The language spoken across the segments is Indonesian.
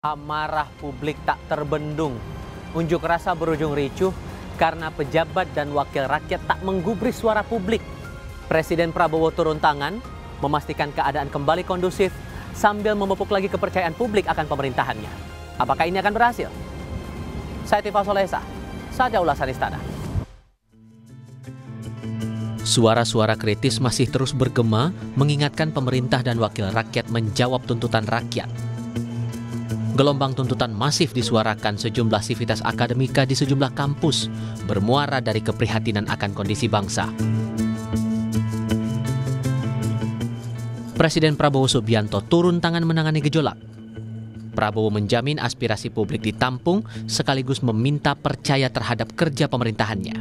Amarah publik tak terbendung. Unjuk rasa berujung ricuh karena pejabat dan wakil rakyat tak menggubris suara publik. Presiden Prabowo turun tangan, memastikan keadaan kembali kondusif sambil memupuk lagi kepercayaan publik akan pemerintahannya. Apakah ini akan berhasil? Saya Tifa Solesa, saja ulasan istana. Suara-suara kritis masih terus bergema mengingatkan pemerintah dan wakil rakyat menjawab tuntutan rakyat. Gelombang tuntutan masif disuarakan sejumlah sivitas akademika di sejumlah kampus, bermuara dari keprihatinan akan kondisi bangsa. Presiden Prabowo Subianto turun tangan menangani gejolak. Prabowo menjamin aspirasi publik ditampung sekaligus meminta percaya terhadap kerja pemerintahannya.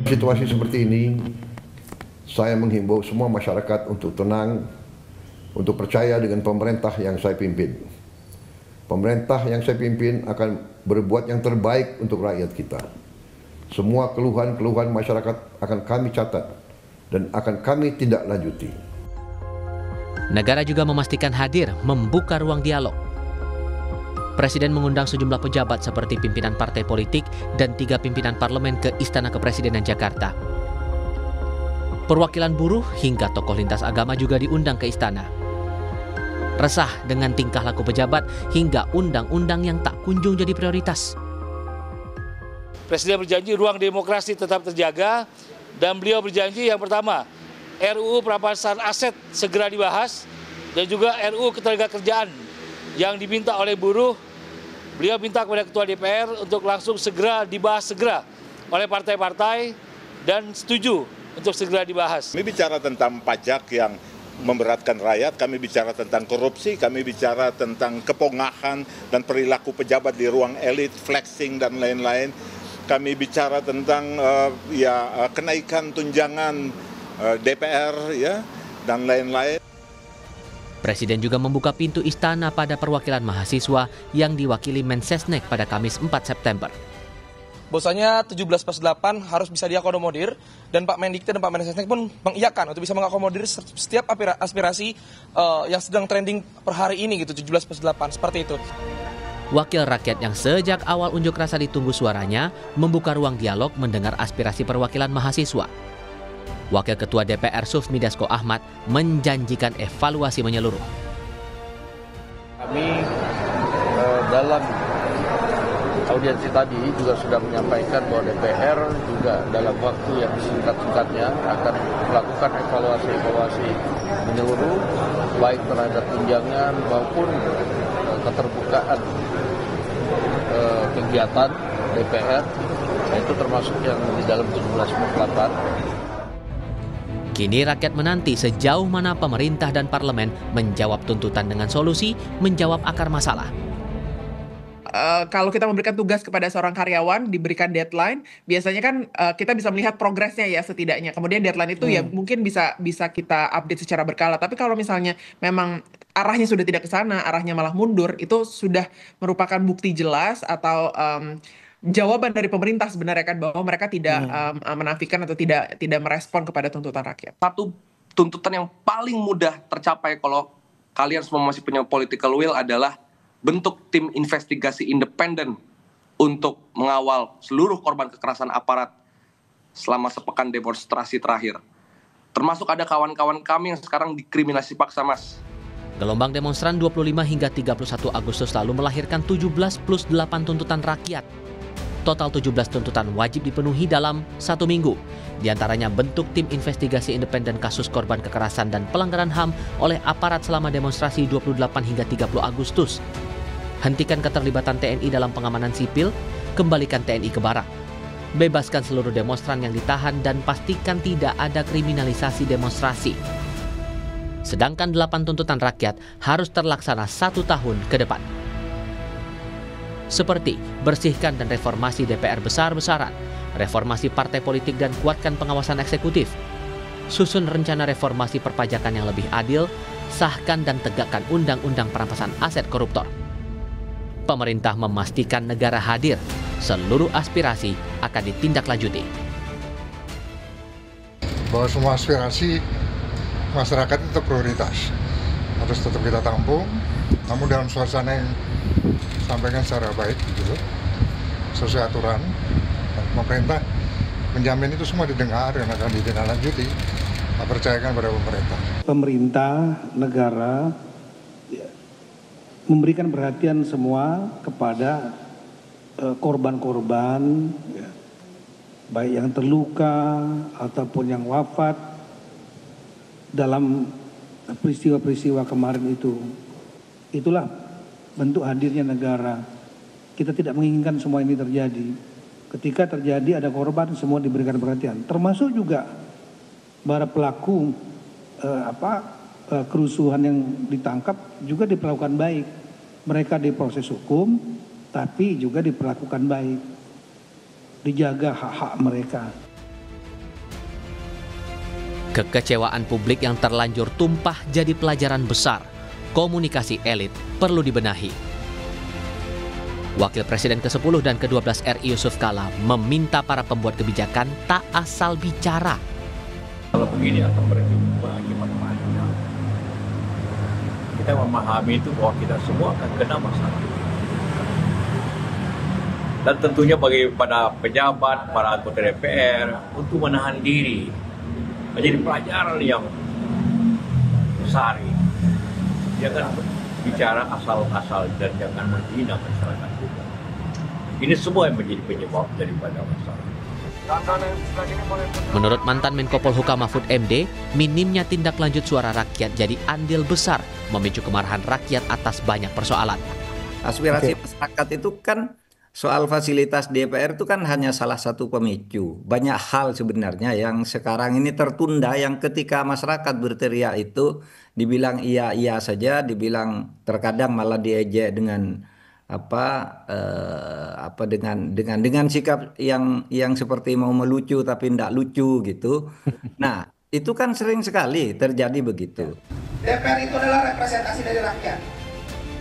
Situasi seperti ini, saya menghimbau semua masyarakat untuk tenang, untuk percaya dengan pemerintah yang saya pimpin. Pemerintah yang saya pimpin akan berbuat yang terbaik untuk rakyat kita. Semua keluhan-keluhan masyarakat akan kami catat dan akan kami tindak lanjuti. Negara juga memastikan hadir membuka ruang dialog. Presiden mengundang sejumlah pejabat seperti pimpinan partai politik dan 3 pimpinan parlemen ke Istana Kepresidenan Jakarta. Perwakilan buruh hingga tokoh lintas agama juga diundang ke istana. Resah dengan tingkah laku pejabat hingga undang-undang yang tak kunjung jadi prioritas. Presiden berjanji ruang demokrasi tetap terjaga dan beliau berjanji yang pertama, RUU perampasan aset segera dibahas dan juga RUU ketenagakerjaan yang diminta oleh buruh. Beliau minta kepada Ketua DPR untuk langsung segera dibahas oleh partai-partai dan setuju untuk segera dibahas. Kami bicara tentang pajak yang memberatkan rakyat, kami bicara tentang korupsi, kami bicara tentang kepongahan dan perilaku pejabat di ruang elit, flexing dan lain-lain. Kami bicara tentang kenaikan tunjangan DPR dan lain-lain. Presiden juga membuka pintu istana pada perwakilan mahasiswa yang diwakili Mensesnek pada Kamis 4 September. Bahwasanya 17+8 harus bisa diakomodir dan Pak Mendikte dan Pak Mensesnek pun mengiyakan untuk bisa mengakomodir setiap aspirasi yang sedang trending per hari ini gitu, 17+8 seperti itu. Wakil rakyat yang sejak awal unjuk rasa ditunggu suaranya membuka ruang dialog mendengar aspirasi perwakilan mahasiswa. Wakil Ketua DPR Sufmi Dasko Ahmad menjanjikan evaluasi menyeluruh. Kami dalam audiensi tadi juga sudah menyampaikan bahwa DPR juga dalam waktu yang singkat-singkatnya akan melakukan evaluasi menyeluruh baik terhadap tunjangan maupun keterbukaan kegiatan DPR, itu termasuk yang di dalam 17+8. Kini rakyat menanti sejauh mana pemerintah dan parlemen menjawab tuntutan dengan solusi, menjawab akar masalah. Kalau kita memberikan tugas kepada seorang karyawan, diberikan deadline, biasanya kan kita bisa melihat progresnya ya setidaknya. Kemudian deadline itu ya mungkin bisa kita update secara berkala. Tapi kalau misalnya memang arahnya sudah tidak ke sana, arahnya malah mundur, itu sudah merupakan bukti jelas atau jawaban dari pemerintah sebenarnya kan bahwa mereka tidak menafikan atau tidak merespon kepada tuntutan rakyat. Satu tuntutan yang paling mudah tercapai kalau kalian semua masih punya political will adalah bentuk tim investigasi independen untuk mengawal seluruh korban kekerasan aparat selama sepekan demonstrasi terakhir. Termasuk ada kawan-kawan kami yang sekarang dikriminalisasi paksa, Mas. Gelombang demonstran 25 hingga 31 Agustus lalu melahirkan 17+8 tuntutan rakyat. Total 17 tuntutan wajib dipenuhi dalam 1 minggu. Di antaranya bentuk tim investigasi independen kasus korban kekerasan dan pelanggaran HAM oleh aparat selama demonstrasi 28 hingga 30 Agustus. Hentikan keterlibatan TNI dalam pengamanan sipil, kembalikan TNI ke barak. Bebaskan seluruh demonstran yang ditahan dan pastikan tidak ada kriminalisasi demonstrasi. Sedangkan 8 tuntutan rakyat harus terlaksana 1 tahun ke depan. Seperti bersihkan dan reformasi DPR besar-besaran, reformasi partai politik dan kuatkan pengawasan eksekutif, susun rencana reformasi perpajakan yang lebih adil, sahkan dan tegakkan undang-undang perampasan aset koruptor. Pemerintah memastikan negara hadir, seluruh aspirasi akan ditindaklanjuti. Bahwa semua aspirasi masyarakat itu prioritas, harus tetap kita tampung. namun dalam suasana yang sampaikan secara baik gitu, sesuai aturan. Dan pemerintah menjamin itu semua didengar dan akan ditindaklanjuti. Percayakan pada pemerintah. Pemerintah, negara memberikan perhatian semua kepada korban-korban, ya, baik yang terluka ataupun yang wafat dalam peristiwa-peristiwa kemarin itu. Itulah bentuk hadirnya negara. Kita tidak menginginkan semua ini terjadi. Ketika terjadi ada korban, semua diberikan perhatian. Termasuk juga para pelaku kerusuhan yang ditangkap juga diperlakukan baik. Mereka diproses hukum, tapi juga diperlakukan baik. Dijaga hak-hak mereka. Kekecewaan publik yang terlanjur tumpah jadi pelajaran besar. Komunikasi elit perlu dibenahi. Wakil Presiden ke-10 dan ke-12 RI Yusuf Kala meminta para pembuat kebijakan tak asal bicara. Kalau begini akan berjumpa gimana-mana. Kita memahami itu bahwa kita semua akan kena masalah. Dan tentunya bagi pada pejabat, para anggota DPR untuk menahan diri menjadi pelajaran yang besar. Jangan bicara asal-asal dan jangan menghina masyarakat juga. Ini semua yang menjadi penyebab daripada masalah. Menurut mantan Menko Polhukam Mahfud MD, minimnya tindak lanjut suara rakyat jadi andil besar memicu kemarahan rakyat atas banyak persoalan. Aspirasi masyarakat itu kan soal fasilitas DPR itu kan hanya salah satu pemicu. Banyak hal sebenarnya yang sekarang ini tertunda, yang ketika masyarakat berteriak itu dibilang iya saja, dibilang terkadang malah diejek dengan dengan sikap yang seperti mau melucu tapi tidak lucu gitu. Nah, itu kan sering sekali terjadi begitu. DPR itu adalah representasi dari rakyat.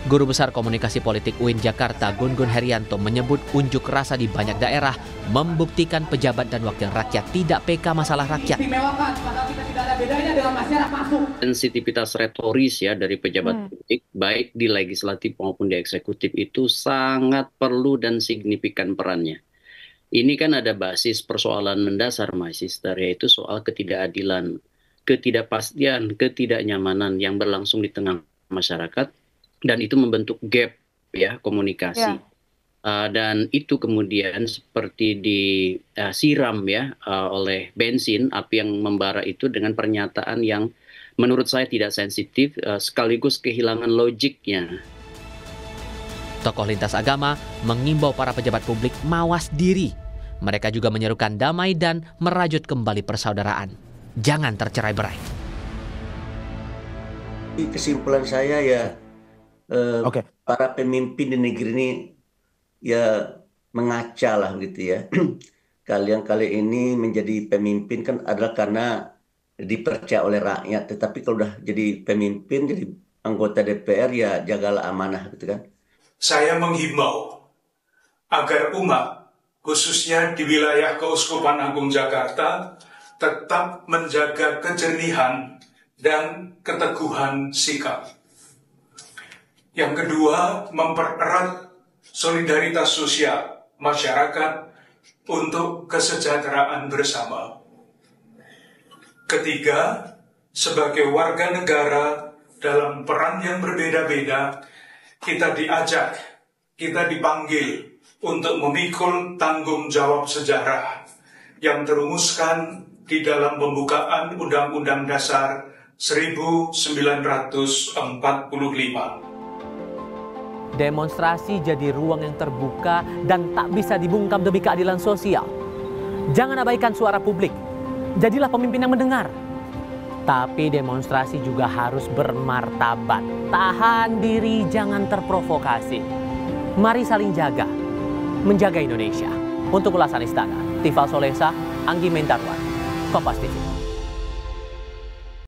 Guru Besar Komunikasi Politik UIN Jakarta Gun Gun Herianto menyebut unjuk rasa di banyak daerah membuktikan pejabat dan wakil rakyat tidak peka masalah rakyat. Sensitivitas retoris ya dari pejabat politik baik di legislatif maupun di eksekutif itu sangat perlu dan signifikan perannya. Ini kan ada basis persoalan mendasar Magister, yaitu soal ketidakadilan, ketidakpastian, ketidaknyamanan yang berlangsung di tengah masyarakat. Dan itu membentuk gap ya komunikasi. Dan itu kemudian seperti disiram ya oleh bensin, api yang membara itu dengan pernyataan yang menurut saya tidak sensitif sekaligus kehilangan logiknya. Tokoh lintas agama mengimbau para pejabat publik mawas diri. Mereka juga menyerukan damai dan merajut kembali persaudaraan. Jangan tercerai-berai. Kesimpulan saya ya, para pemimpin di negeri ini ya mengaca lah gitu ya. Kalian kali ini menjadi pemimpin kan adalah karena dipercaya oleh rakyat. Tetapi kalau udah jadi pemimpin, jadi anggota DPR ya jagalah amanah gitu kan. Saya menghimbau agar umat khususnya di wilayah Keuskupan Agung Jakarta tetap menjaga kejernihan dan keteguhan sikap. Yang kedua, mempererat solidaritas sosial masyarakat untuk kesejahteraan bersama. Ketiga, sebagai warga negara dalam peran yang berbeda-beda, kita diajak, kita dipanggil untuk memikul tanggung jawab sejarah yang terumuskan di dalam pembukaan Undang-Undang Dasar 1945. Demonstrasi jadi ruang yang terbuka dan tak bisa dibungkam demi keadilan sosial. Jangan abaikan suara publik. Jadilah pemimpin yang mendengar. Tapi demonstrasi juga harus bermartabat. Tahan diri, jangan terprovokasi. Mari saling jaga. Menjaga Indonesia. Untuk ulasan Istana, Tifal Solesa, Anggi Mentarwan, Kompas TV.